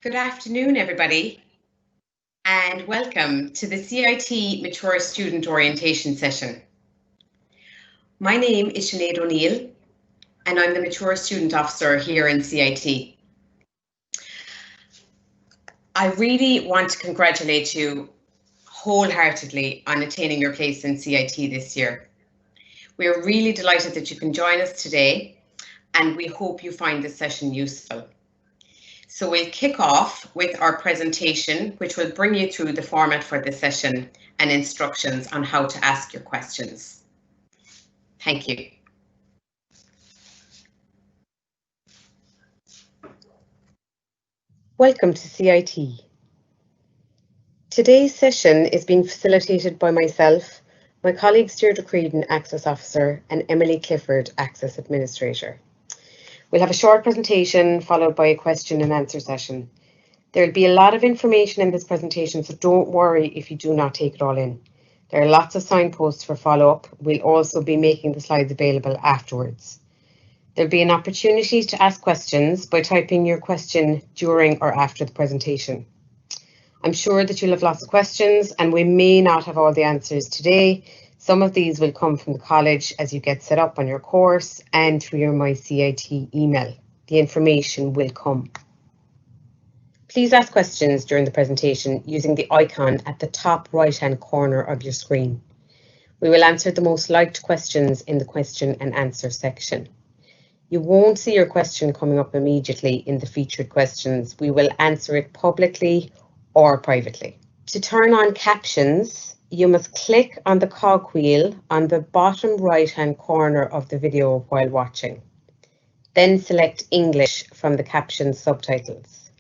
Good afternoon, everybody, and welcome to the CIT Mature Student Orientation session. My name is Sinead O'Neill, and I'm the Mature Student Officer here in CIT. I really want to congratulate you wholeheartedly on attaining your place in CIT this year. We are really delighted that you can join us today, and we hope you find this session useful. So we'll kick off with our presentation, which will bring you through the format for this session and instructions on how to ask your questions. Thank you. Welcome to CIT. Today's session is being facilitated by myself, my colleague Deirdre Creedon, Access Officer, and Emily Clifford, Access Administrator. We'll have a short presentation followed by a question and answer session. There'll be a lot of information in this presentation, so don't worry if you do not take it all in. There are lots of signposts for follow-up. We'll also be making the slides available afterwards. There'll be an opportunity to ask questions by typing your question during or after the presentation. I'm sure that you'll have lots of questions and we may not have all the answers today. Some of these will come from the college as you get set up on your course and through your MyCIT email. The information will come. Please ask questions during the presentation using the icon at the top right-hand corner of your screen. We will answer the most liked questions in the question and answer section. You won't see your question coming up immediately in the featured questions. We will answer it publicly or privately. To turn on captions, you must click on the cogwheel on the bottom right-hand corner of the video while watching. Then select English from the caption subtitles.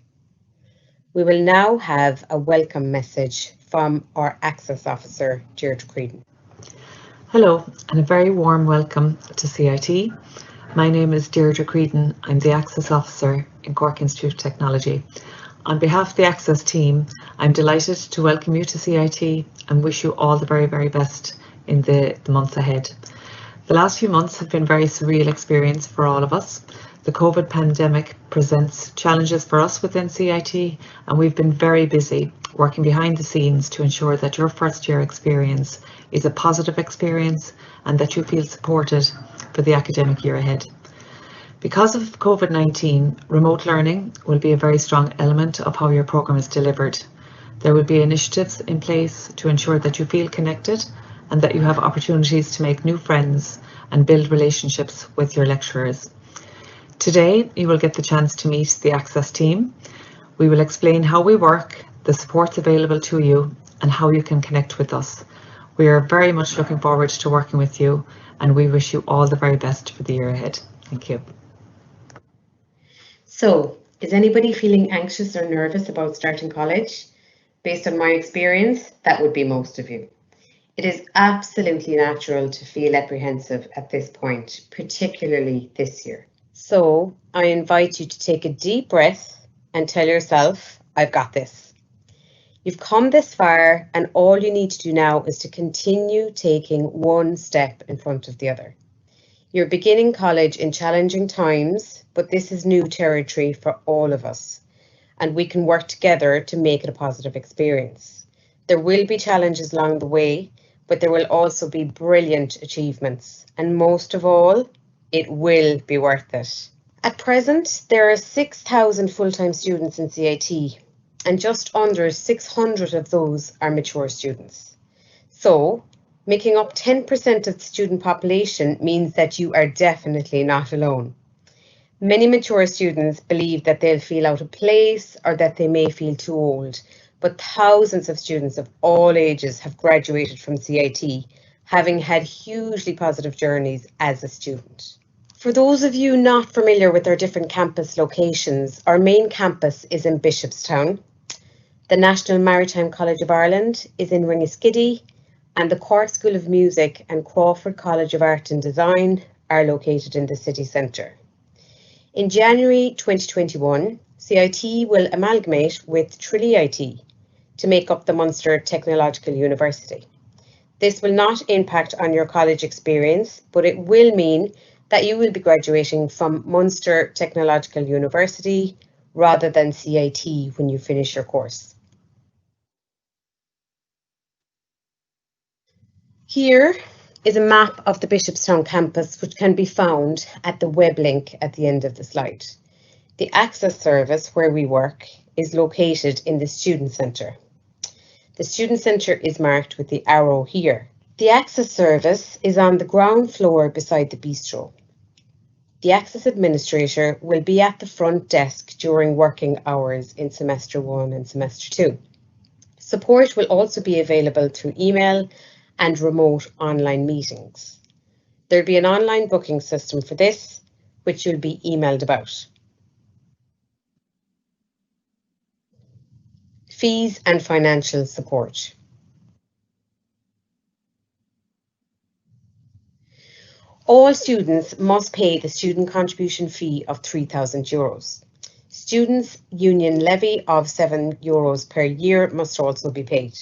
We will now have a welcome message from our Access Officer, Deirdre Creedon. Hello, and a very warm welcome to CIT. My name is Deirdre Creedon. I'm the Access Officer in Cork Institute of Technology. On behalf of the Access team, I'm delighted to welcome you to CIT and wish you all the very, very best in the months ahead. The last few months have been a very surreal experience for all of us. The COVID pandemic presents challenges for us within CIT, and we've been very busy working behind the scenes to ensure that your first year experience is a positive experience and that you feel supported for the academic year ahead. Because of COVID-19, remote learning will be a very strong element of how your programme is delivered. There will be initiatives in place to ensure that you feel connected and that you have opportunities to make new friends and build relationships with your lecturers. Today, you will get the chance to meet the Access team. We will explain how we work, the supports available to you, and how you can connect with us. We are very much looking forward to working with you, and we wish you all the very best for the year ahead. Thank you. So, is anybody feeling anxious or nervous about starting college? Based on my experience, that would be most of you. It is absolutely natural to feel apprehensive at this point, particularly this year. So, I invite you to take a deep breath and tell yourself, I've got this. You've come this far, and all you need to do now is to continue taking one step in front of the other. You're beginning college in challenging times, but this is new territory for all of us, and we can work together to make it a positive experience. There will be challenges along the way, but there will also be brilliant achievements, and most of all, it will be worth it. At present, there are 6,000 full-time students in CIT, and just under 600 of those are mature students. So, making up 10% of the student population means that you are definitely not alone. Many mature students believe that they'll feel out of place or that they may feel too old, but thousands of students of all ages have graduated from CIT, having had hugely positive journeys as a student. For those of you not familiar with our different campus locations, our main campus is in Bishopstown. The National Maritime College of Ireland is in Ringaskiddy, and the Cork School of Music and Crawford College of Art and Design are located in the city centre. In January 2021, CIT will amalgamate with Tralee IT to make up the Munster Technological University. This will not impact on your college experience, but it will mean that you will be graduating from Munster Technological University rather than CIT when you finish your course. Here is a map of the Bishopstown campus, which can be found at the web link at the end of the slide. The access service where we work is located in the Student Centre. The Student Centre is marked with the arrow here. The access service is on the ground floor beside the bistro. The access administrator will be at the front desk during working hours in semester 1 and semester 2. Support will also be available through email and remote online meetings. There'll be an online booking system for this, which you'll be emailed about. Fees and financial support. All students must pay the student contribution fee of €3,000. Students' union levy of €7 per year must also be paid.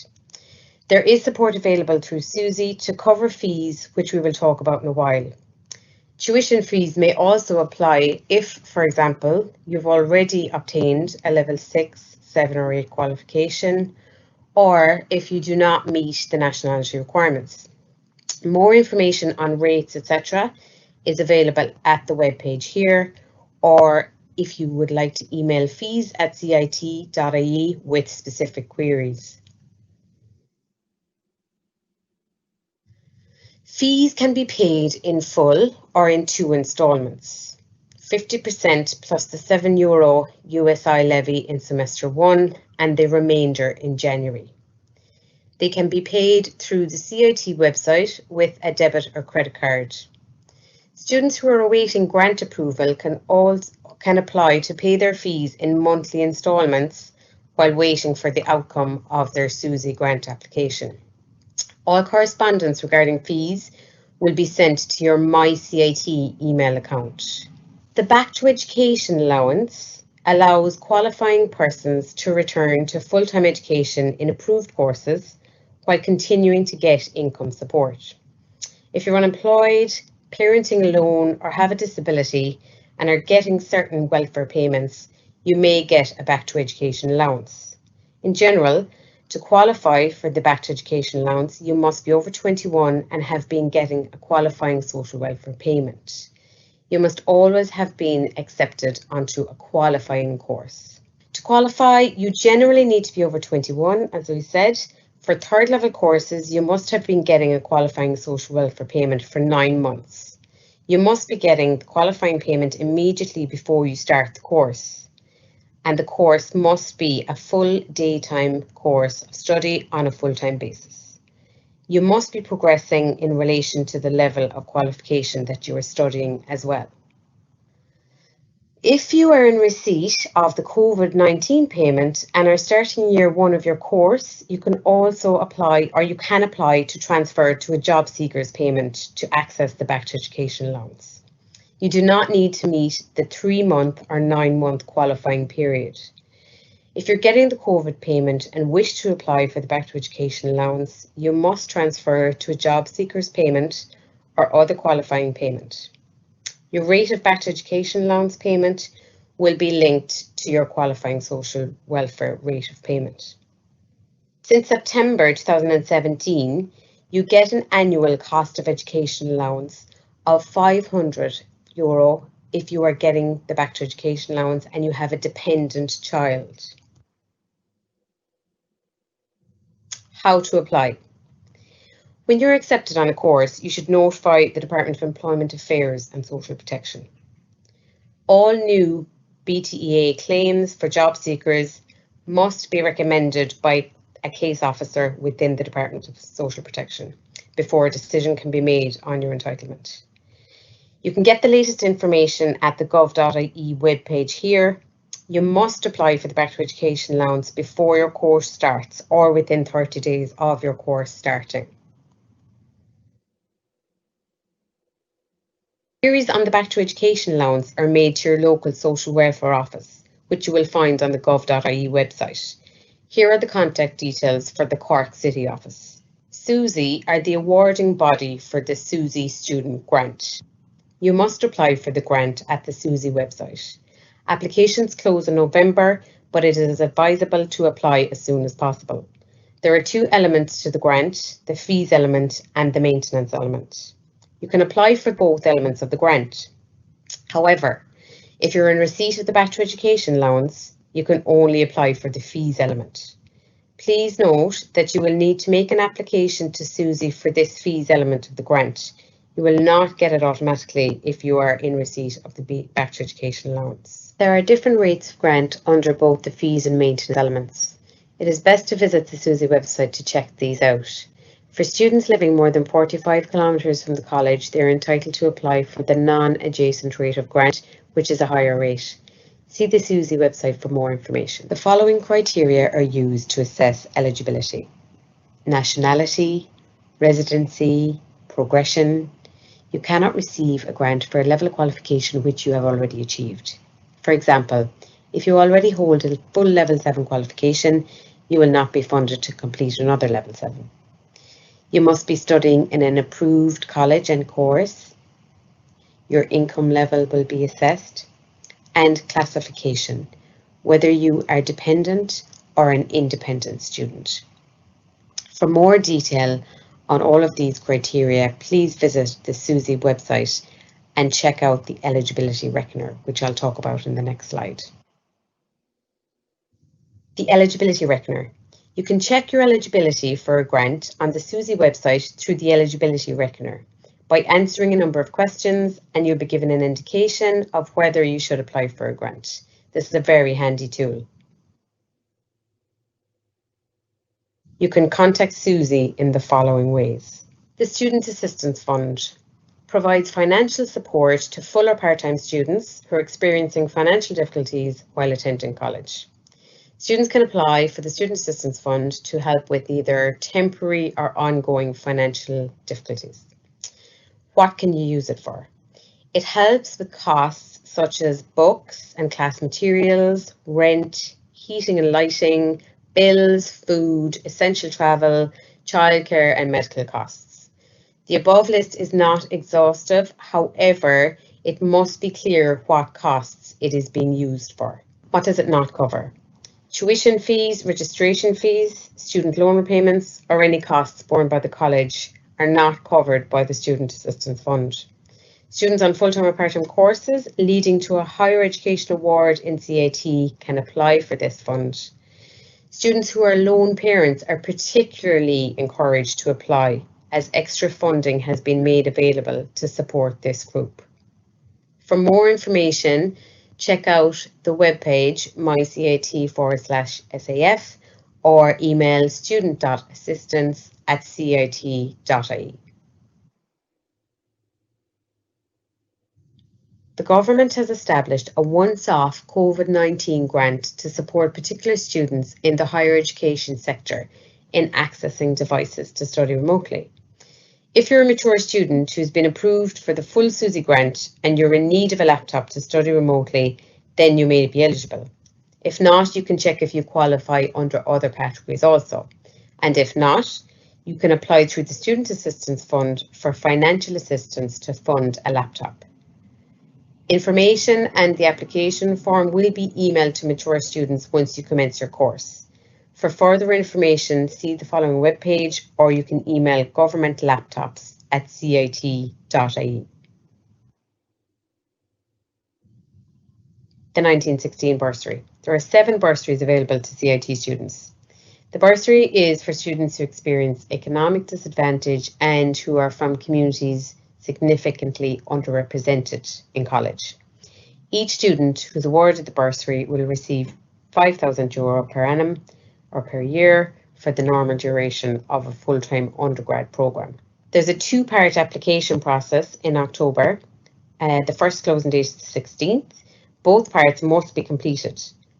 There is support available through SUSI to cover fees, which we will talk about in a while. Tuition fees may also apply if, for example, you've already obtained a level 6, 7 or 8 qualification, or if you do not meet the nationality requirements. More information on rates, etc. is available at the webpage here, or if you would like to email fees@cit.ie with specific queries. Fees can be paid in full or in 2 instalments. 50% plus the €7 USI levy in semester 1 and the remainder in January. They can be paid through the CIT website with a debit or credit card. Students who are awaiting grant approval can apply to pay their fees in monthly instalments while waiting for the outcome of their SUSI grant application. All correspondence regarding fees will be sent to your MyCIT email account. The Back to Education allowance allows qualifying persons to return to full-time education in approved courses while continuing to get income support. If you're unemployed, parenting alone, or have a disability and are getting certain welfare payments, you may get a Back to Education allowance. In general, to qualify for the Back to Education allowance, you must be over 21 and have been getting a qualifying social welfare payment. You must always have been accepted onto a qualifying course. To qualify, you generally need to be over 21, as we said. For third level courses, you must have been getting a qualifying social welfare payment for 9 months. You must be getting the qualifying payment immediately before you start the course. And the course must be a full daytime course of study on a full-time basis. You must be progressing in relation to the level of qualification that you are studying as well. If you are in receipt of the COVID-19 payment and are starting year 1 of your course, you can also apply, or you can apply to transfer to a job seekers payment to access the Back to Education allowance. You do not need to meet the 3-month or 9-month qualifying period. If you're getting the COVID payment and wish to apply for the Back to Education allowance, you must transfer to a job seekers payment or other qualifying payment. Your rate of Back to Education allowance payment will be linked to your qualifying social welfare rate of payment. Since September 2017, you get an annual cost of education allowance of €500 if you are getting the Back to Education allowance and you have a dependent child. How to apply. When you're accepted on a course, you should notify the Department of Employment Affairs and Social Protection. All new BTEA claims for job seekers must be recommended by a case officer within the Department of Social Protection before a decision can be made on your entitlement. You can get the latest information at the gov.ie webpage here. You must apply for the Back to Education allowance before your course starts or within 30 days of your course starting. Queries on the Back to Education allowance are made to your local social welfare office, which you will find on the gov.ie website. Here are the contact details for the Cork City office. SUSI are the awarding body for the SUSI student grant. You must apply for the grant at the SUSI website. Applications close in November, but it is advisable to apply as soon as possible. There are two elements to the grant, the fees element and the maintenance element. You can apply for both elements of the grant. However, if you're in receipt of the Back to Education allowance, you can only apply for the fees element. Please note that you will need to make an application to SUSI for this fees element of the grant. You will not get it automatically if you are in receipt of the Back to Education allowance. There are different rates of grant under both the fees and maintenance elements. It is best to visit the SUSI website to check these out. For students living more than 45 kilometres from the college, they are entitled to apply for the non-adjacent rate of grant, which is a higher rate. See the SUSI website for more information. The following criteria are used to assess eligibility: nationality, residency, progression. You cannot receive a grant for a level of qualification which you have already achieved. For example, if you already hold a full level 7 qualification, you will not be funded to complete another level 7. You must be studying in an approved college and course. Your income level will be assessed, and classification, whether you are dependent or an independent student. For more detail on all of these criteria, please visit the SUSI website and check out the eligibility reckoner, which I'll talk about in the next slide. The eligibility reckoner. You can check your eligibility for a grant on the SUSI website through the eligibility reckoner by answering a number of questions, and you'll be given an indication of whether you should apply for a grant. This is a very handy tool. You can contact SUSI in the following ways. The Student Assistance Fund provides financial support to full or part-time students who are experiencing financial difficulties while attending college. Students can apply for the Student Assistance Fund to help with either temporary or ongoing financial difficulties. What can you use it for? It helps with costs such as books and class materials, rent, heating and lighting, bills, food, essential travel, childcare and medical costs. The above list is not exhaustive, however, it must be clear what costs it is being used for. What does it not cover? Tuition fees, registration fees, student loan repayments, or any costs borne by the college are not covered by the Student Assistance Fund. Students on full-time or part-time courses leading to a higher education award in CIT can apply for this fund. Students who are lone parents are particularly encouraged to apply, as extra funding has been made available to support this group. For more information, check out the webpage mycit/SAF or email student.assistance@cit.ie. The government has established a once-off COVID-19 grant to support particular students in the higher education sector in accessing devices to study remotely. If you're a mature student who's been approved for the full SUSI grant and you're in need of a laptop to study remotely, then you may be eligible. If not, you can check if you qualify under other categories also. And if not, you can apply through the Student Assistance Fund for financial assistance to fund a laptop. Information and the application form will be emailed to mature students once you commence your course. For further information, see the following webpage, or you can email governmentlaptops@cit.ie. The 1916 bursary. There are 7 bursaries available to CIT students. The bursary is for students who experience economic disadvantage and who are from communities significantly underrepresented in college. Each student who's awarded the bursary will receive €5,000 per annum or per year for the normal duration of a full-time undergrad programme. There's a 2-part application process in October. The first closing date is the 16th. Both parts must be completed.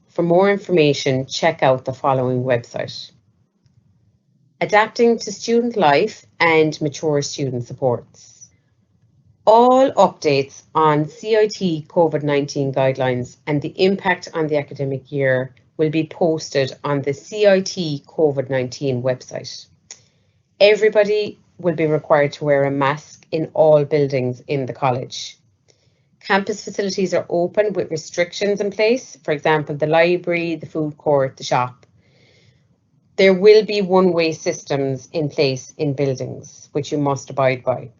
For more information, check out the following website. Adapting to Student Life and Mature Student Supports. All updates on CIT COVID-19 guidelines and the impact on the academic year will be posted on the CIT COVID-19 website. Everybody will be required to wear a mask in all buildings in the college. Campus facilities are open with restrictions in place, for example, the library, the food court, the shop. There will be one-way systems in place in buildings, which you must abide by.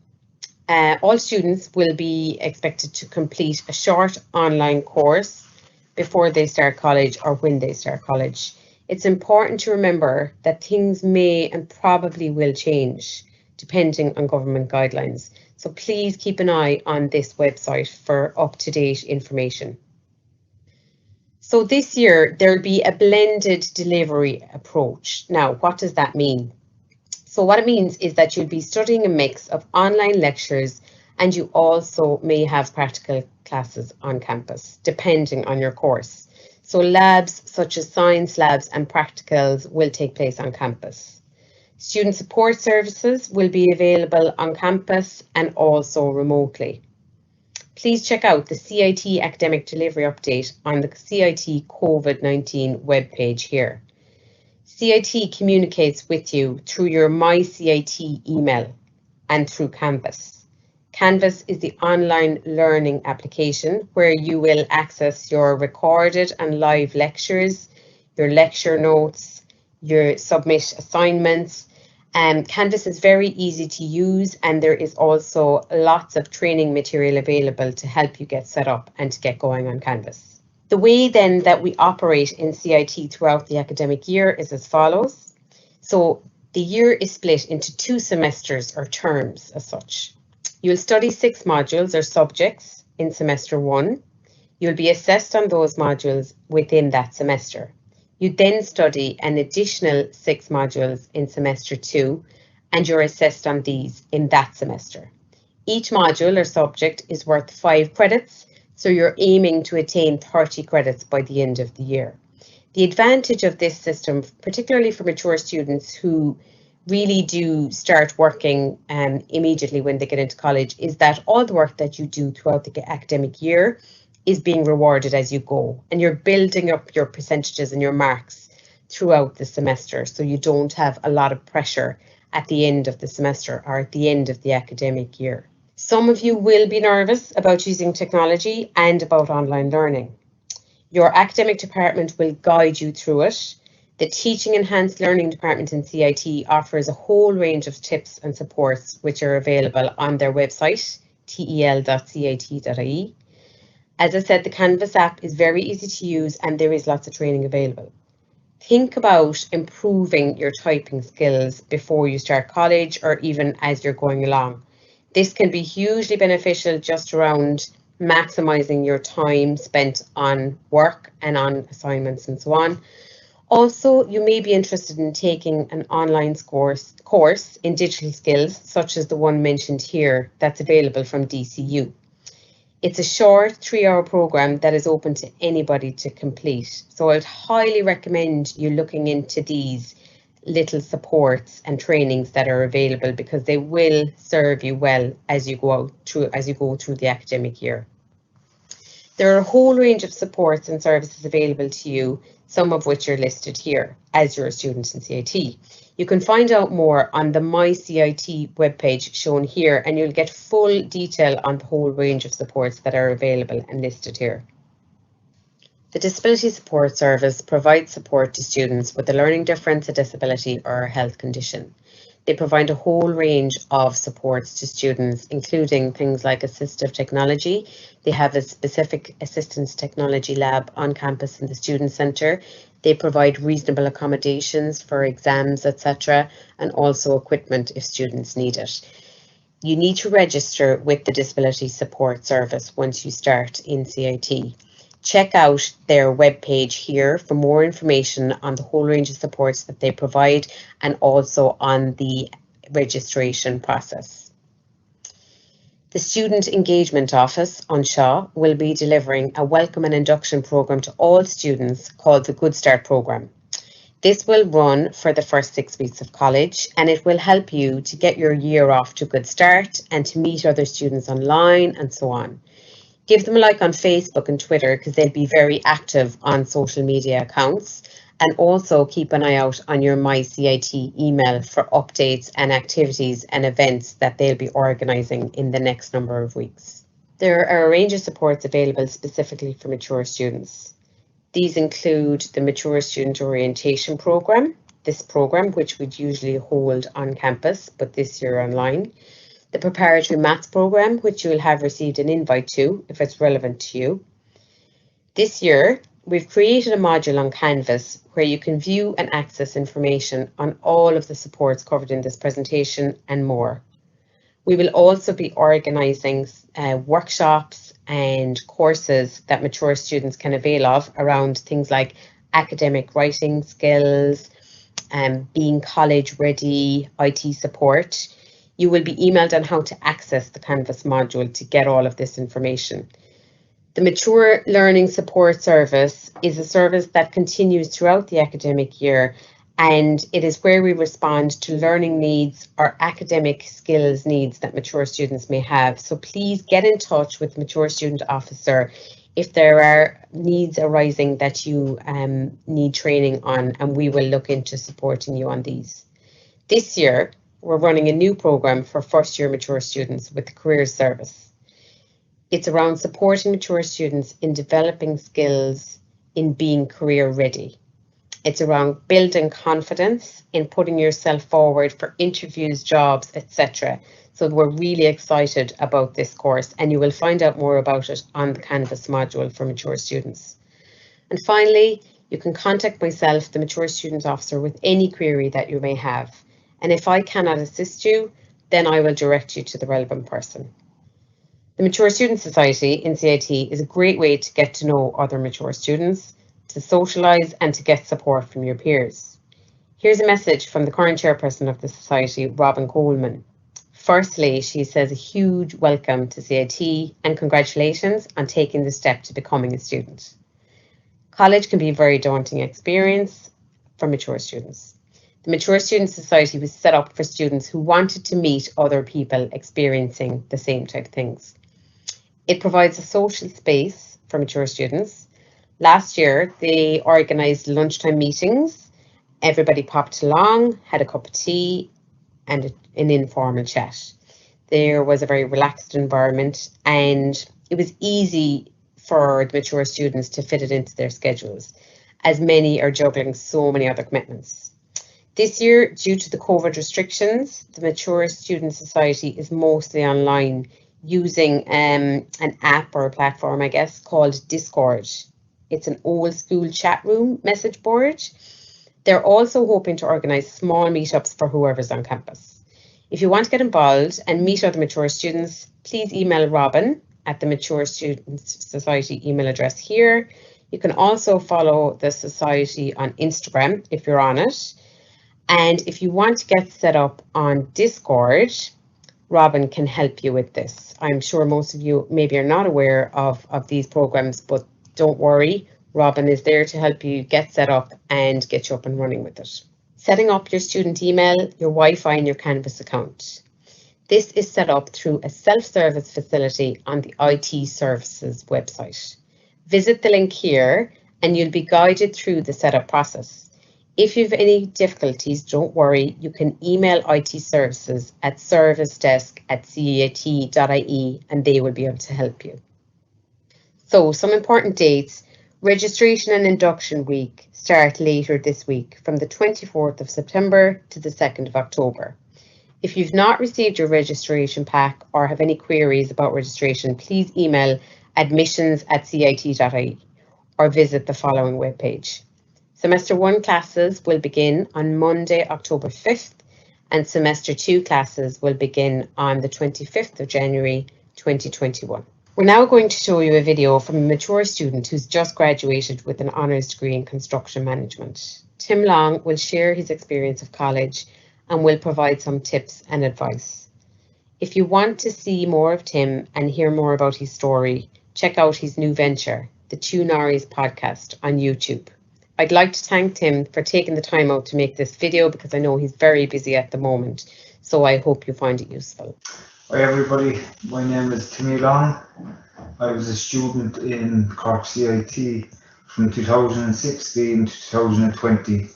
All students will be expected to complete a short online course before they start college or when they start college. It's important to remember that things may and probably will change depending on government guidelines. So please keep an eye on this website for up-to-date information. So this year there'll be a blended delivery approach. Now, what does that mean? So what it means is that you'll be studying a mix of online lectures and you also may have practical classes on campus, depending on your course. So labs such as science labs and practicals will take place on campus. Student support services will be available on campus and also remotely. Please check out the CIT Academic Delivery Update on the CIT COVID-19 webpage here. CIT communicates with you through your My CIT email and through Canvas. Canvas is the online learning application where you will access your recorded and live lectures, your lecture notes, your submit assignments. Canvas is very easy to use, and there is also lots of training material available to help you get set up and to get going on Canvas. The way then that we operate in CIT throughout the academic year is as follows. So the year is split into 2 semesters or terms as such. You'll study 6 modules or subjects in semester 1. You'll be assessed on those modules within that semester. You then study an additional 6 modules in semester 2, and you're assessed on these in that semester. Each module or subject is worth 5 credits, so you're aiming to attain 30 credits by the end of the year. The advantage of this system, particularly for mature students who really do start working immediately when they get into college, is that all the work that you do throughout the academic year is being rewarded as you go, and you're building up your percentages and your marks throughout the semester, so you don't have a lot of pressure at the end of the semester or at the end of the academic year. Some of you will be nervous about using technology and about online learning. Your academic department will guide you through it. The Teaching Enhanced Learning Department in CIT offers a whole range of tips and supports which are available on their website, tel.cit.ie. As I said, the Canvas app is very easy to use and there is lots of training available. Think about improving your typing skills before you start college or even as you're going along. This can be hugely beneficial just around maximising your time spent on work and on assignments and so on. Also, you may be interested in taking an online course in digital skills, such as the one mentioned here that's available from DCU. It's a short 3-hour program that is open to anybody to complete. So I'd highly recommend you looking into these little supports and trainings that are available because they will serve you well as you go through the academic year. There are a whole range of supports and services available to you, some of which are listed here as you're a student in CIT. You can find out more on the My CIT webpage shown here, and you'll get full detail on the whole range of supports that are available and listed here. The Disability Support Service provides support to students with a learning difference, a disability or a health condition. They provide a whole range of supports to students, including things like assistive technology. They have a specific assistance technology lab on campus in the Student Centre. They provide reasonable accommodations for exams, etc., and also equipment if students need it. You need to register with the Disability Support Service once you start in CIT. Check out their webpage here for more information on the whole range of supports that they provide and also on the registration process. The Student Engagement Office on Shaw will be delivering a welcome and induction programme to all students called the Good Start programme. This will run for the first 6 weeks of college, and it will help you to get your year off to a good start and to meet other students online and so on. Give them a like on Facebook and Twitter because they'll be very active on social media accounts, and also keep an eye out on your My CIT email for updates and activities and events that they'll be organising in the next number of weeks. There are a range of supports available specifically for mature students. These include the Mature Student Orientation Programme, this programme which we'd usually hold on campus, but this year online. The Preparatory Maths Programme, which you will have received an invite to if it's relevant to you. This year, we've created a module on Canvas where you can view and access information on all of the supports covered in this presentation and more. We will also be organising workshops and courses that mature students can avail of around things like academic writing skills, being college ready, IT support. You will be emailed on how to access the Canvas module to get all of this information. The Mature Learning Support Service is a service that continues throughout the academic year, and it is where we respond to learning needs or academic skills needs that mature students may have. So please get in touch with the Mature Student Officer if there are needs arising that you need training on, and we will look into supporting you on these. This year, we're running a new programme for first year mature students with the Careers Service. It's around supporting mature students in developing skills in being career ready. It's around building confidence in putting yourself forward for interviews, jobs, etc. So we're really excited about this course, and you will find out more about it on the Canvas module for mature students. And finally, you can contact myself, the Mature Student Officer, with any query that you may have. And if I cannot assist you, then I will direct you to the relevant person. The Mature Student Society in CIT is a great way to get to know other mature students, to socialise and to get support from your peers. Here's a message from the current chairperson of the Society, Robin Coleman. Firstly, she says a huge welcome to CIT and congratulations on taking the step to becoming a student. College can be a very daunting experience for mature students. The Mature Student Society was set up for students who wanted to meet other people experiencing the same type of things. It provides a social space for mature students. Last year, they organised lunchtime meetings. Everybody popped along, had a cup of tea and an informal chat. There was a very relaxed environment, and it was easy for the mature students to fit it into their schedules, as many are juggling so many other commitments. This year, due to the COVID restrictions, the Mature Student Society is mostly online, using an app or a platform, I guess, called Discord. It's an old school chat room message board. They're also hoping to organise small meetups for whoever's on campus. If you want to get involved and meet other mature students, please email Robin at the Mature Student Society email address here. You can also follow the Society on Instagram if you're on it. And if you want to get set up on Discord, Robin can help you with this. I'm sure most of you maybe are not aware of these programs, but don't worry, Robin is there to help you get set up and get you up and running with it. Setting up your student email, your Wi-Fi and your Canvas account. This is set up through a self-service facility on the IT Services website. Visit the link here and you'll be guided through the setup process. If you have any difficulties, don't worry, you can email IT Services at servicedesk@cit.ie and they will be able to help you. So some important dates. Registration and induction week start later this week from the 24th of September to the 2nd of October. If you've not received your registration pack or have any queries about registration, please email admissions@cit.ie or visit the following webpage. Semester 1 classes will begin on Monday, October 5th, and Semester 2 classes will begin on the 25th of January 2021. We're now going to show you a video from a mature student who's just graduated with an honours degree in construction management. Tim Long will share his experience of college and will provide some tips and advice. If you want to see more of Tim and hear more about his story, check out his new venture, the Two Norries podcast on YouTube. I'd like to thank Tim for taking the time out to make this video because I know he's very busy at the moment, so I hope you find it useful. Hi everybody, my name is Timmy Long. I was a student in Cork CIT from 2016 to 2020.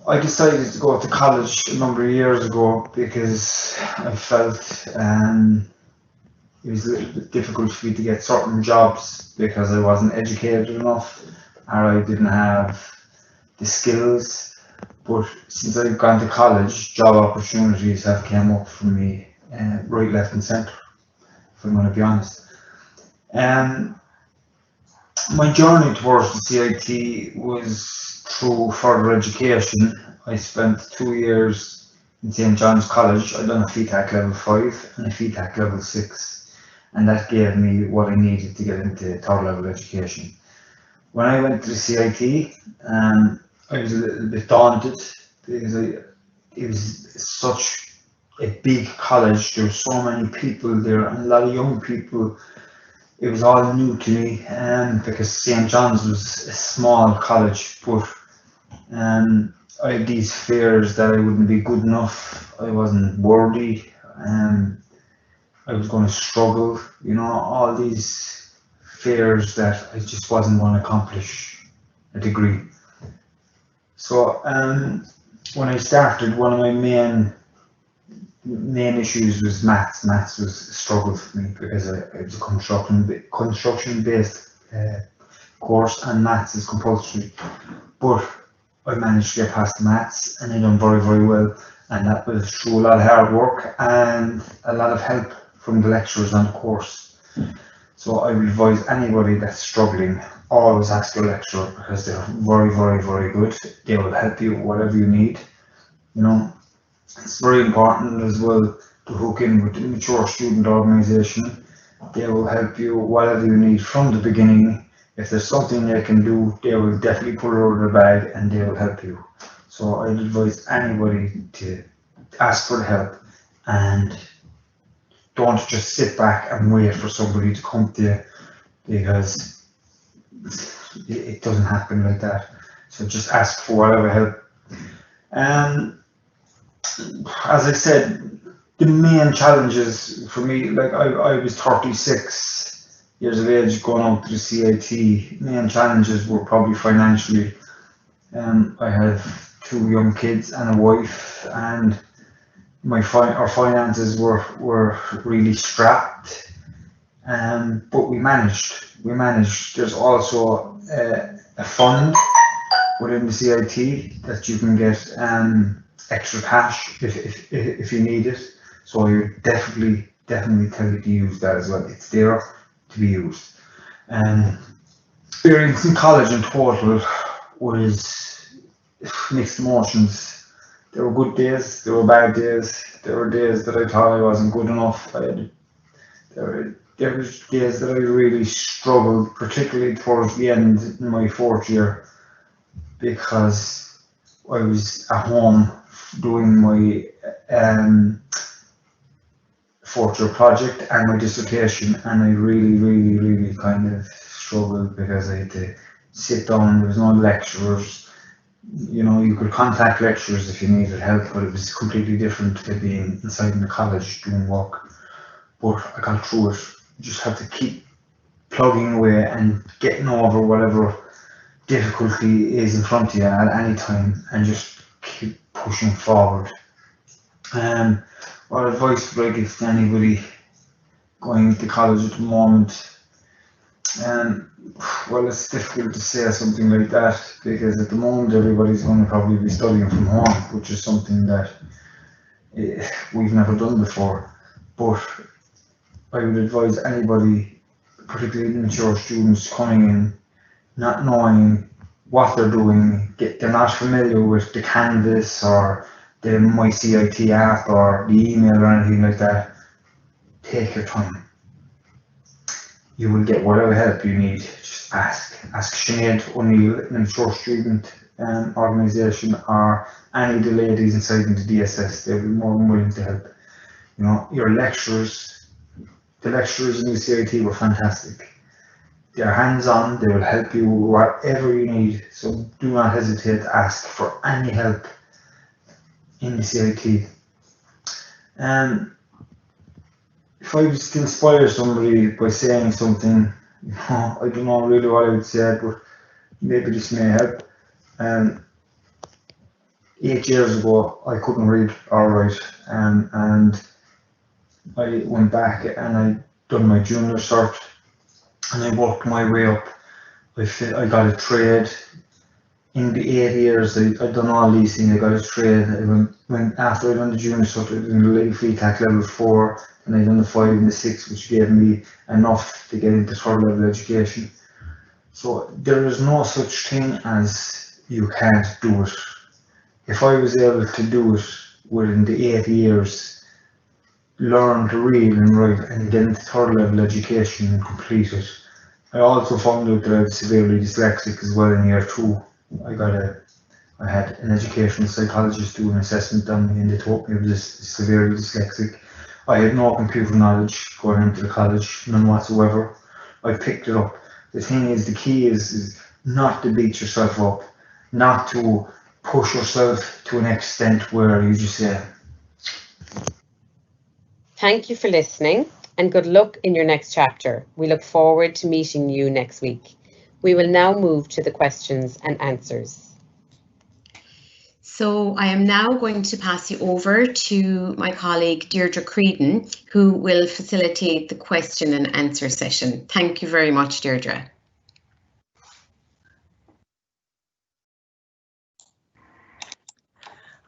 I decided to go to college a number of years ago because I felt it was a little bit difficult for me to get certain jobs because I wasn't educated enough or I didn't have the skills. But since I've gone to college, job opportunities have come up for me right, left and centre, if I'm going to be honest. My journey towards the CIT was through further education. I spent 2 years in St John's College. I'd done a FETAC level 5 and a FETAC level 6, and that gave me what I needed to get into third level education. When I went to the CIT, I was a little bit daunted because it was such a big college. There were so many people there and a lot of young people. It was all new to me, because St John's was a small college, but I had these fears that I wouldn't be good enough, I wasn't worthy, I was going to struggle, you know, all these fears that I just wasn't going to accomplish a degree. So when I started, one of my main issues was maths. Maths was a struggle for me because it was a construction based course and maths is compulsory. But I managed to get past the maths and I done very, very well, and that was through a lot of hard work and a lot of help from the lecturers on the course. So I would advise anybody that's struggling, always ask your lecturer because they're very, very, very good. They will help you whatever you need, you know. It's very important as well to hook in with the mature student organisation. They will help you whatever you need from the beginning. If there's something they can do, they will definitely pull it out of their bag and they will help you. So I'd advise anybody to ask for help and don't just sit back and wait for somebody to come to you, because it doesn't happen like that. So just ask for whatever help. As I said, the main challenges for me, like I was 36 years of age going out to the CIT. Main challenges were probably financially. I have 2 young kids and a wife, and our finances were really strapped. But we managed. There's also a fund within the CIT that you can get extra cash if you need it. So I definitely tell you to use that as well. It's there to be used. Experience in college in total was mixed emotions. There were good days, there were bad days. There were days that I thought I wasn't good enough. There were days that I really struggled, particularly towards the end in my 4th year, because I was at home doing my 4th year project and my dissertation, and I really kind of struggled because I had to sit down. There was no lecturers. You know, you could contact lecturers if you needed help, but it was completely different to being inside in the college doing work. But I got through it. You just have to keep plugging away and getting over whatever difficulty is in front of you at any time, and just keep pushing forward. What advice would I give to anybody going to college at the moment? Well, it's difficult to say something like that because at the moment everybody's going to probably be studying from home, which is something that we've never done before. But I would advise anybody, particularly mature students coming in, not knowing what they're doing, they're not familiar with the Canvas or the My CIT app or the email or anything like that. Take your time. You will get whatever help you need. Just ask. Ask Sinead O'Neill in the mature student organisation, or any of the ladies inside in the DSS. They'll be more than willing to help. You know, your lecturers, the lecturers in the CIT were fantastic. They're hands-on, they will help you whatever you need, so do not hesitate to ask for any help in the CIT. If I was to inspire somebody by saying something, I don't know really what I would say, but maybe this may help. 8 years ago, I couldn't read or write, and I went back and I done my junior cert, and I worked my way up. I got a trade. In the 8 years, I done all these things. I got a trade. When after I done the junior cert, I done the legal FETAC level 4, and I done the 5 and the 6, which gave me enough to get into third level education. So there is no such thing as you can't do it. If I was able to do it within the 8 years, learn to read and write and get into third level education and complete it. I also found out that I was severely dyslexic as well in year 2. I had an educational psychologist do an assessment on me and they told me I was severely dyslexic. I had no computer knowledge going into the college, none whatsoever. I picked it up. The thing is, the key is not to beat yourself up, not to push yourself to an extent where you just say. Thank you for listening and good luck in your next chapter. We look forward to meeting you next week. We will now move to the questions and answers. So I am now going to pass you over to my colleague Deirdre Creedon, who will facilitate the question and answer session. Thank you very much, Deirdre.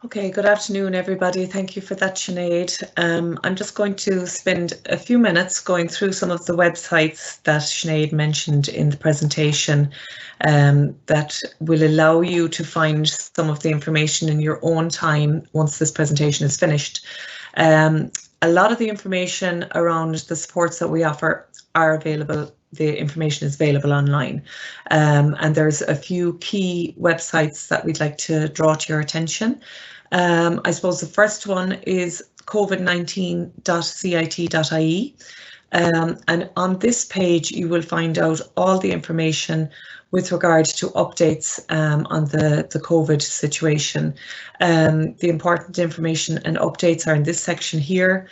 Okay, good afternoon, everybody. Thank you for that, Sinead. I'm just going to spend a few minutes going through some of the websites that Sinead mentioned in the presentation that will allow you to find some of the information in your own time once this presentation is finished. A lot of the information around the supports that we offer are available. The information is available online, and there's a few key websites that we'd like to draw to your attention. I suppose the first one is covid19.cit.ie, and on this page you will find out all the information with regard to updates on the COVID situation. The important information and updates are in this section here.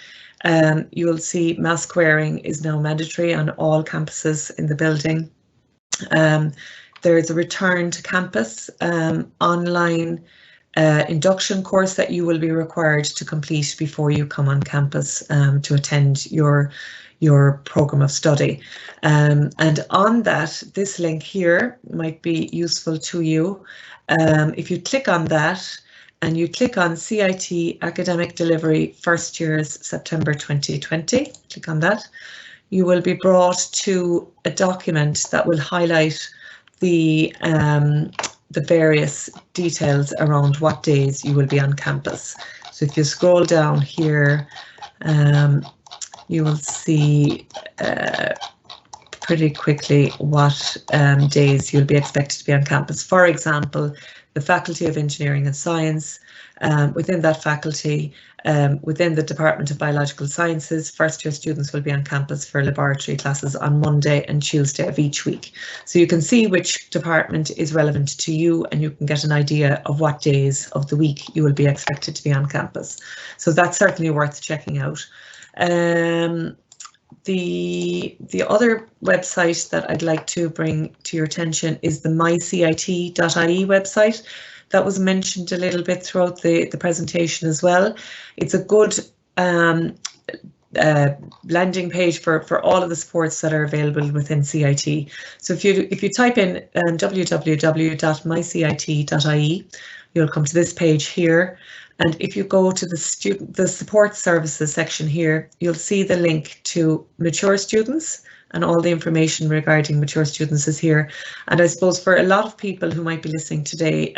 You will see mask wearing is now mandatory on all campuses in the building. There is a return to campus online induction course that you will be required to complete before you come on campus to attend your program of study. And on that, this link here might be useful to you. If you click on that, and you click on CIT Academic Delivery First Years September 2020, click on that, you will be brought to a document that will highlight the various details around what days you will be on campus. So if you scroll down here, you will see pretty quickly what days you'll be expected to be on campus. For example, the Faculty of Engineering and Science, within that faculty, within the Department of Biological Sciences, first year students will be on campus for laboratory classes on Monday and Tuesday of each week. So you can see which department is relevant to you and you can get an idea of what days of the week you will be expected to be on campus. So that's certainly worth checking out. The other website that I'd like to bring to your attention is the mycit.ie website. That was mentioned a little bit throughout the presentation as well. It's a good landing page for all of the supports that are available within CIT. So if you type in www.mycit.ie, you'll come to this page here. And if you go to the support services section here, you'll see the link to mature students, and all the information regarding mature students is here. And I suppose for a lot of people who might be listening today,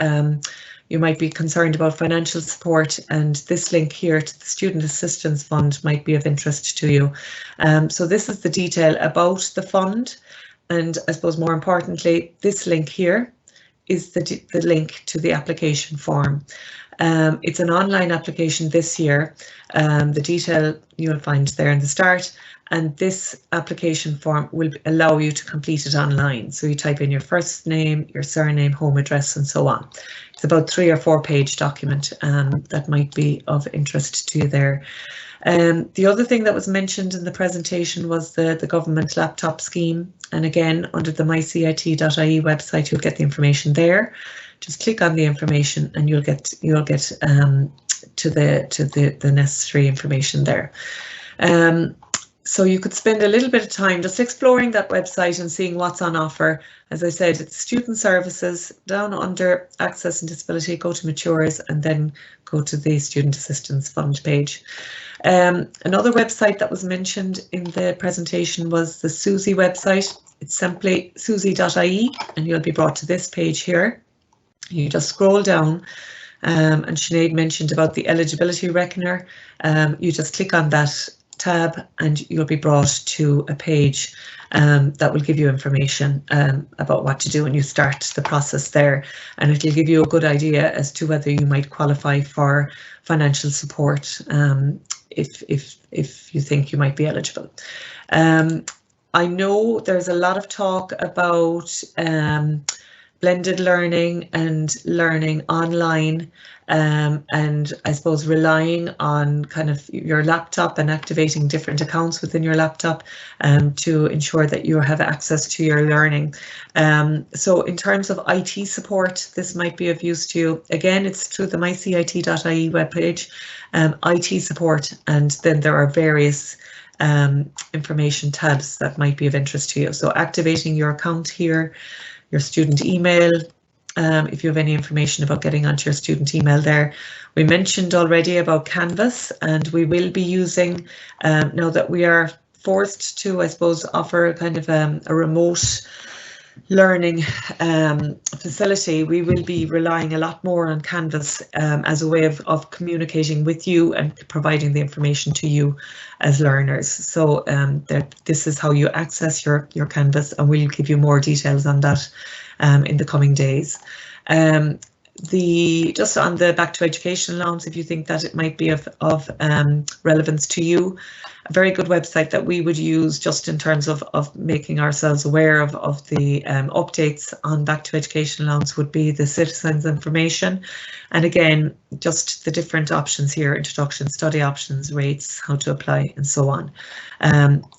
you might be concerned about financial support, and this link here to the Student Assistance Fund might be of interest to you. So this is the detail about the fund, and I suppose more importantly, this link here is the link to the application form. It's an online application this year. The detail you'll find there in the start, and this application form will allow you to complete it online. So you type in your first name, your surname, home address, and so on. It's about 3 or 4 page document that might be of interest to you there. The other thing that was mentioned in the presentation was the government laptop scheme. And again, under the mycit.ie website, you'll get the information there. just click on the information and you'll get to the necessary information there. So you could spend a little bit of time just exploring that website and seeing what's on offer. As I said, it's student services. Down under access and disability, go to matures and then go to the student assistance fund page. Another website that was mentioned in the presentation was the SUSI website. It's simply susi.ie and you'll be brought to this page here. You just scroll down and Sinead mentioned about the eligibility reckoner. You just click on that tab and you'll be brought to a page that will give you information about what to do, and you start the process there, and it'll give you a good idea as to whether you might qualify for financial support if you think you might be eligible. I know there's a lot of talk about blended learning and learning online, and I suppose relying on kind of your laptop and activating different accounts within your laptop to ensure that you have access to your learning. So in terms of IT support, this might be of use to you. Again, it's through the mycit.ie webpage, IT support, and then there are various information tabs that might be of interest to you. So activating your account here, your student email, if you have any information about getting onto your student email there. We mentioned already about Canvas, and we will be using, now that we are forced to, I suppose, offer a kind of a remote learning facility, we will be relying a lot more on Canvas as a way of communicating with you and providing the information to you as learners. So this is how you access your Canvas, and we'll give you more details on that in the coming days. Just on the Back to Education allowance, if you think that it might be of relevance to you, a very good website that we would use just in terms of making ourselves aware of the updates on Back to Education allowance would be the citizens information. And again, just the different options here: introduction, study options, rates, how to apply, and so on.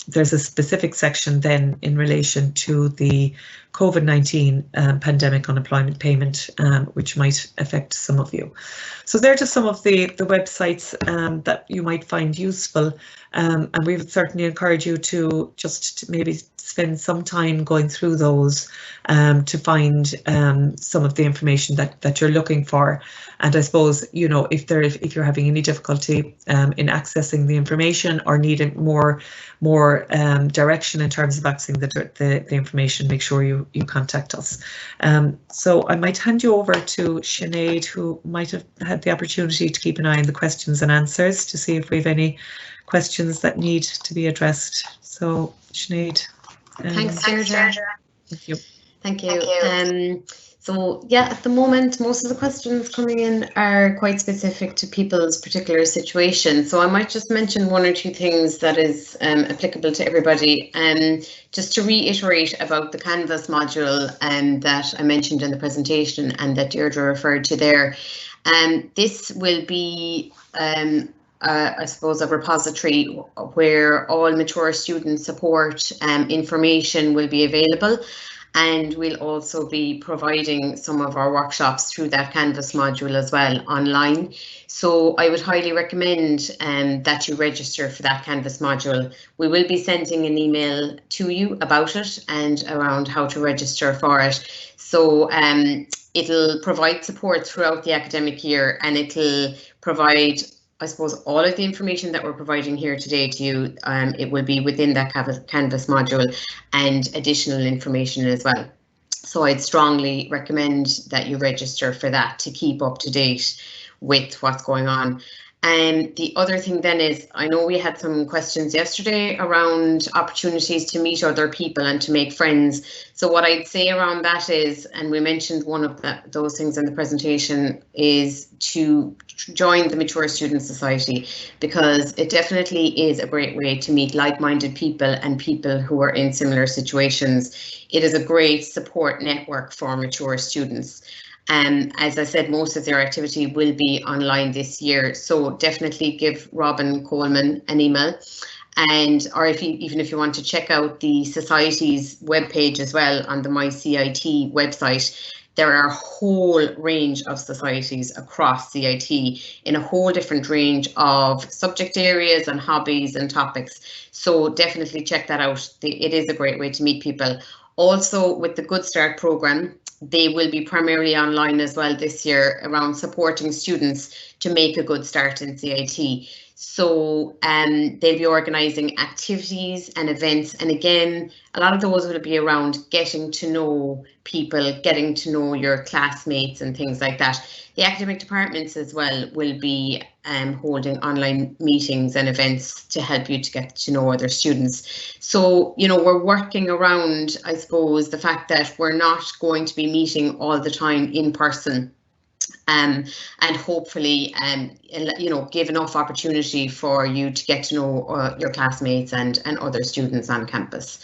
There's a specific section then in relation to the COVID-19 pandemic unemployment payment, which might affect some of you. So they're just some of the websites that you might find useful, and we would certainly encourage you to just maybe spend some time going through those to find some of the information that you're looking for. And I suppose, you know, if you're having any difficulty in accessing the information or needing more direction in terms of accessing the information, make sure you contact us. So I might hand you over to Sinead, who might have had the opportunity to keep an eye on the questions and answers to see if we have any questions that need to be addressed. So Sinead. Thanks, Deirdre. Thank you. Thank you. So yeah, at the moment, most of the questions coming in are quite specific to people's particular situation. So I might just mention one or two things that is applicable to everybody. Just to reiterate about the Canvas module that I mentioned in the presentation and that Deirdre referred to there. This will be I suppose a repository where all mature student support information will be available, and we'll also be providing some of our workshops through that Canvas module as well online. So I would highly recommend that you register for that Canvas module. We will be sending an email to you about it and around how to register for it. So it'll provide support throughout the academic year, and it'll provide, I suppose, all of the information that we're providing here today to you. It will be within that Canvas module and additional information as well. So I'd strongly recommend that you register for that to keep up to date with what's going on. And the other thing then is, I know we had some questions yesterday around opportunities to meet other people and to make friends. So what I'd say around that is, and we mentioned one of those things in the presentation, is to join the Mature Student Society, because it definitely is a great way to meet like-minded people and people who are in similar situations. It is a great support network for mature students. As I said, most of their activity will be online this year, so definitely give Robin Coleman an email, or even if you want to check out the Society's webpage as well on the MyCIT website, there are a whole range of societies across CIT in a whole different range of subject areas and hobbies and topics. So definitely check that out. It is a great way to meet people. Also, with the Good Start programme, they will be primarily online as well this year around supporting students to make a good start in CIT. So they'll be organising activities and events, and again, a lot of those will be around getting to know people, getting to know your classmates and things like that. The academic departments as well will be holding online meetings and events to help you to get to know other students. So, you know, we're working around, I suppose, the fact that we're not going to be meeting all the time in person. And hopefully, you know, give enough opportunity for you to get to know your classmates and other students on campus.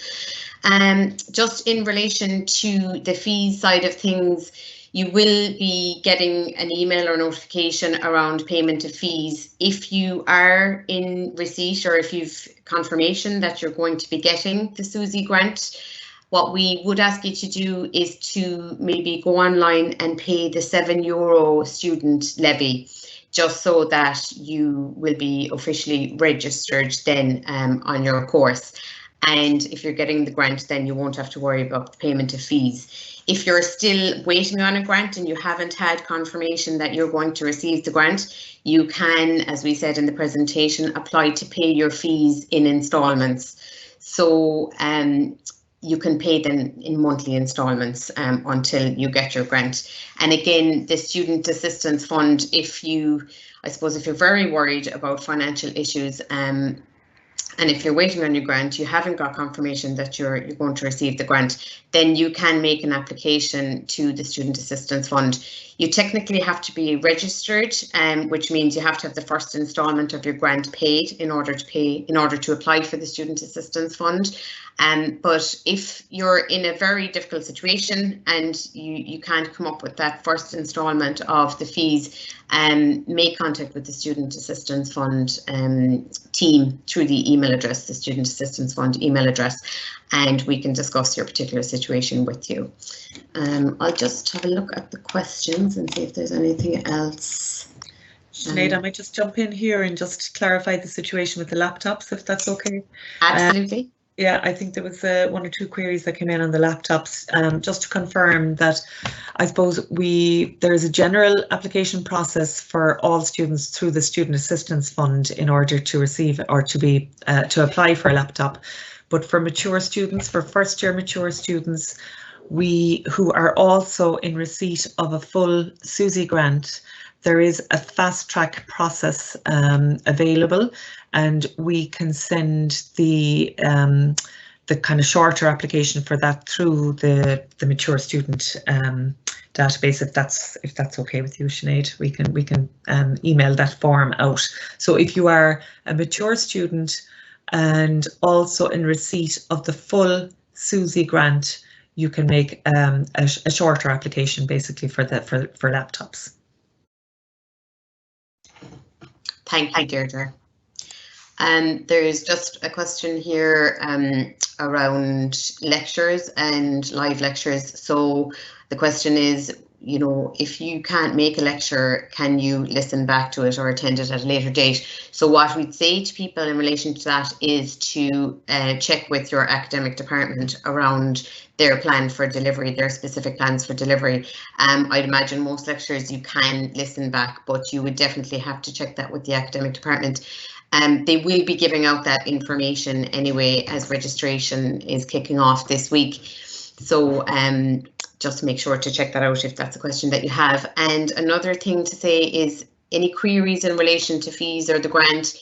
Just in relation to the fees side of things, you will be getting an email or notification around payment of fees if you are in receipt or if you've confirmation that you're going to be getting the SUSI grant. What we would ask you to do is to maybe go online and pay the €7 student levy, just so that you will be officially registered then on your course. And if you're getting the grant, then you won't have to worry about the payment of fees. If you're still waiting on a grant and you haven't had confirmation that you're going to receive the grant, you can, as we said in the presentation, apply to pay your fees in instalments. So you can pay them in monthly instalments until you get your grant. And again, the Student Assistance Fund, I suppose if you're very worried about financial issues, and if you're waiting on your grant, you haven't got confirmation that you're going to receive the grant, then you can make an application to the Student Assistance Fund. You technically have to be registered, which means you have to have the first instalment of your grant paid in order to apply for the Student Assistance Fund. But if you're in a very difficult situation and you can't come up with that first instalment of the fees, make contact with the Student Assistance Fund team through the email address, the Student Assistance Fund email address, and we can discuss your particular situation with you. I'll just have a look at the questions and see if there's anything else. Sinead, I might just jump in here and just clarify the situation with the laptops, if that's okay. Absolutely. Yeah, I think there was one or two queries that came in on the laptops. Just to confirm that, I suppose there is a general application process for all students through the Student Assistance Fund in order to receive or to apply for a laptop. But for mature students, for first year mature students, who are also in receipt of a full SUSI grant, there is a fast track process available, and we can send the kind of shorter application for that through the mature student database. If that's okay with you, Sinead, we can email that form out. So if you are a mature student and also in receipt of the full SUSI grant, you can make a shorter application basically for laptops. Thank you, Deirdre. There's just a question here around lectures and live lectures. So the question is, you know, if you can't make a lecture, can you listen back to it or attend it at a later date? So what we'd say to people in relation to that is to check with your academic department around their plan for delivery, their specific plans for delivery. I'd imagine most lectures you can listen back, but you would definitely have to check that with the academic department. They will be giving out that information anyway as registration is kicking off this week. So just make sure to check that out if that's a question that you have. And another thing to say is any queries in relation to fees or the grant.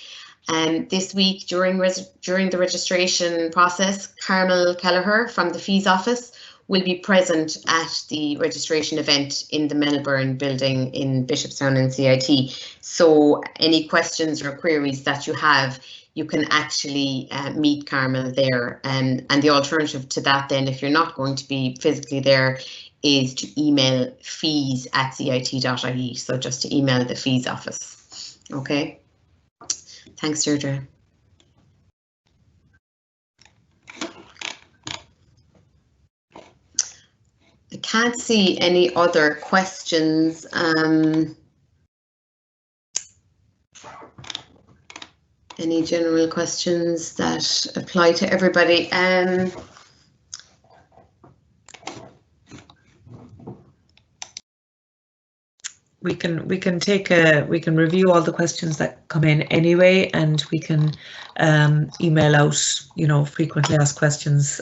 This week during the registration process, Carmel Kelleher from the Fees Office will be present at the registration event in the Melbourne building in Bishopstown in CIT. So any questions or queries that you have, you can actually meet Carmel there. And the alternative to that then, if you're not going to be physically there, is to email fees@cit.ie. So just to email the Fees Office. Okay. Thanks, Deirdre. can't see any other questions. Any general questions that apply to everybody? We can review all the questions that come in anyway, and we can email out, frequently asked questions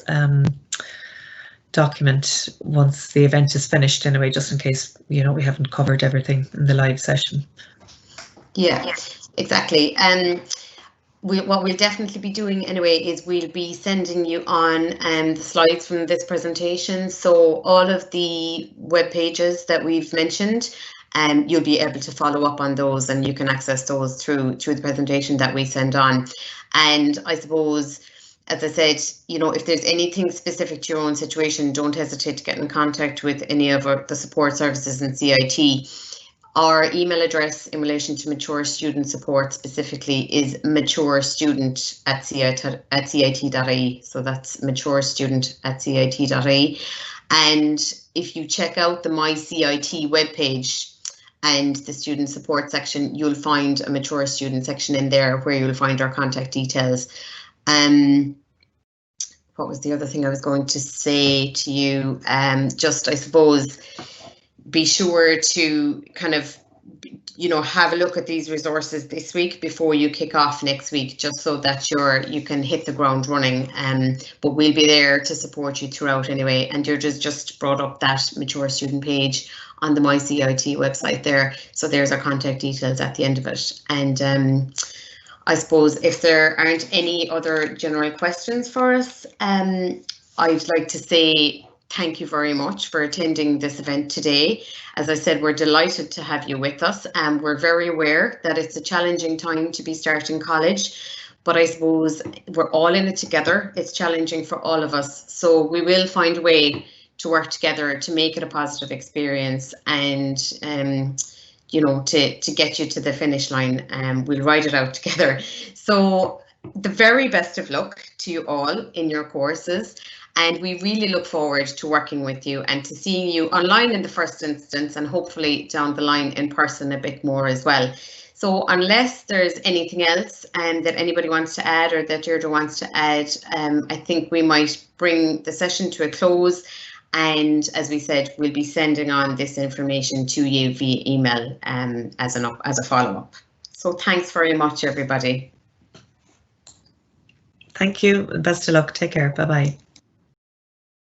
document once the event is finished anyway, just in case, we haven't covered everything in the live session. Yeah, exactly. What we'll definitely be doing anyway is we'll be sending you on the slides from this presentation. So all of the web pages that we've mentioned, you'll be able to follow up on those, and you can access those through the presentation that we send on. And I suppose, as I said, if there's anything specific to your own situation, don't hesitate to get in contact with any of the support services in CIT. Our email address in relation to mature student support specifically is maturestudent@cit.ie. So that's maturestudent@cit.ie. And if you check out the My CIT webpage and the student support section, you'll find a mature student section in there where you'll find our contact details. What was the other thing I was going to say to you? Just, I suppose, be sure to kind of, have a look at these resources this week before you kick off next week, just so that you can hit the ground running. But we'll be there to support you throughout anyway. And you're just brought up that mature student page on the My CIT website there. So there's our contact details at the end of it. And I suppose if there aren't any other general questions for us, I'd like to say thank you very much for attending this event today. As I said, we're delighted to have you with us, and we're very aware that it's a challenging time to be starting college, but I suppose we're all in it together. It's challenging for all of us, so we will find a way to work together to make it a positive experience, and to get you to the finish line. We'll ride it out together. So the very best of luck to you all in your courses. And we really look forward to working with you and to seeing you online in the first instance, and hopefully down the line in person a bit more as well. So unless there's anything else that anybody wants to add, or that Deirdre wants to add, I think we might bring the session to a close. And as we said, we'll be sending on this information to you via email as a follow-up. So thanks very much, everybody. Thank you. Best of luck. Take care. Bye-bye.